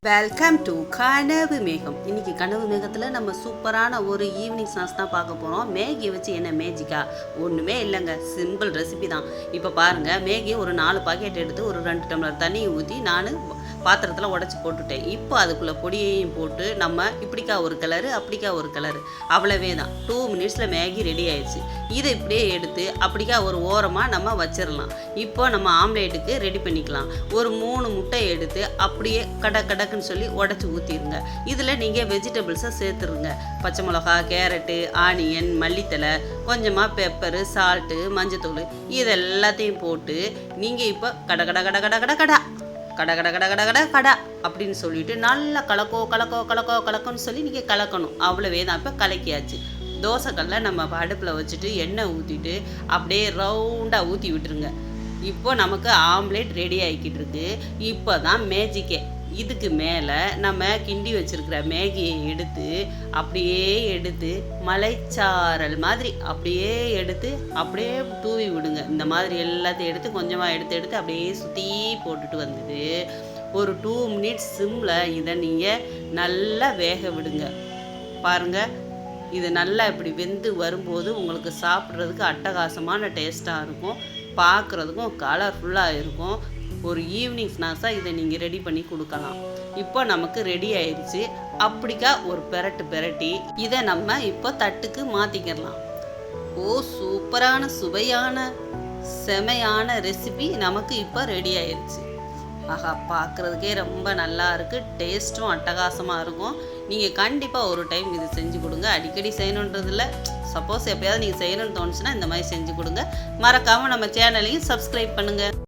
Welcome to கனவு மேகம். இன்னைக்கு கனவு மேகத்தில் நம்ம சூப்பரான ஒரு ஈவினிங் ஸ்நாக்ஸ் தான் பார்க்க போகிறோம். மேகியை வச்சு என்ன மேஜிக்கா? ஒன்றுமே இல்லைங்க, சிம்பிள் ரெசிபி தான். இப்போ பாருங்கள், மேகியை ஒரு 4 பாக்கெட் எடுத்து ஒரு 2 டம்ளர் தண்ணி ஊற்றி நான் பாத்திரத்தில் உடச்சி போட்டுட்டேன். இப்போ அதுக்குள்ளே பொடியையும் போட்டு நம்ம இப்படிக்கா ஒரு கலரு அப்படிக்கா ஒரு கலரு, அவ்வளவே தான். 2 மினிட்ஸில் மேகி ரெடி ஆயிடுச்சு. இதை இப்படியே எடுத்து அப்படிக்கா ஒரு ஓரமாக நம்ம வச்சிடலாம். இப்போ நம்ம ஆம்லேட்டுக்கு ரெடி பண்ணிக்கலாம். ஒரு 3 முட்டை எடுத்து அப்படியே கடக்குன்னு சொல்லி உடச்சி ஊற்றிடுங்க. இதில் நீங்கள் வெஜிடபிள்ஸை சேர்த்துருங்க. பச்சை மிளகா, கேரட்டு, ஆனியன், மல்லித்தலை, கொஞ்சமாக பெப்பரு, சால்ட்டு, மஞ்சத்தூள், இது எல்லாத்தையும் போட்டு நீங்கள் இப்போ கடா அப்படின்னு சொல்லிட்டு நல்லா கலக்கோன்னு சொல்லி நீங்கள் கலக்கணும். அவ்வளவே தான். இப்போ கலக்கியாச்சு. தோசைக்கல்ல நம்ம அடுப்பில் வச்சுட்டு எண்ணெய் ஊற்றிட்டு அப்படியே ரவுண்டாக ஊற்றி விட்டுருங்க. இப்போ நமக்கு ஆம்லேட் ரெடி ஆகிக்கிட்டு இருக்கு. இப்போ தான் மேஜிக்கே. இதுக்கு மேலே நம்ம கிண்டி வச்சுருக்கிற மேகியை எடுத்து மலைச்சாரல் மாதிரி அப்படியே தூவி விடுங்க. இந்த மாதிரி எல்லாத்தையும் எடுத்து கொஞ்சமாக எடுத்து அப்படியே சுற்றி போட்டுட்டு வந்தது ஒரு 2 மினிட்ஸ் சிம்மில் இதை நீங்கள் நல்லா வேக விடுங்க. பாருங்கள், இது நல்லா இப்படி வெந்து வரும்போது உங்களுக்கு சாப்பிட்றதுக்கு அட்டகாசமான டேஸ்ட்டாக இருக்கும். பார்க்குறதுக்கும் கலர்ஃபுல்லாக இருக்கும். ஒரு ஈவினிங் ஸ்நாக்ஸாக இதை நீங்கள் ரெடி பண்ணி கொடுக்கலாம். இப்போ நமக்கு ரெடி ஆயிடுச்சு. அப்படிக்கா ஒரு பெரட்டி இதை நம்ம இப்போ தட்டுக்கு மாற்றிக்கிடலாம். சூப்பரான சுவையான செமையான ரெசிபி நமக்கு இப்போ ரெடி ஆயிடுச்சு. ஆஹா, பார்க்குறதுக்கே ரொம்ப நல்லா இருக்குது. டேஸ்ட்டும் அட்டகாசமாக இருக்கும். நீங்கள் கண்டிப்பாக ஒரு டைம் இது செஞ்சு கொடுங்க. அடிக்கடி செய்யணுன்றதில்ல, சப்போஸ் எப்போயாவது நீங்கள் செய்யணும்னு தோணுச்சுன்னா இந்த மாதிரி செஞ்சு கொடுங்க. மறக்காமல் நம்ம சேனலையும் சப்ஸ்கிரைப் பண்ணுங்கள்.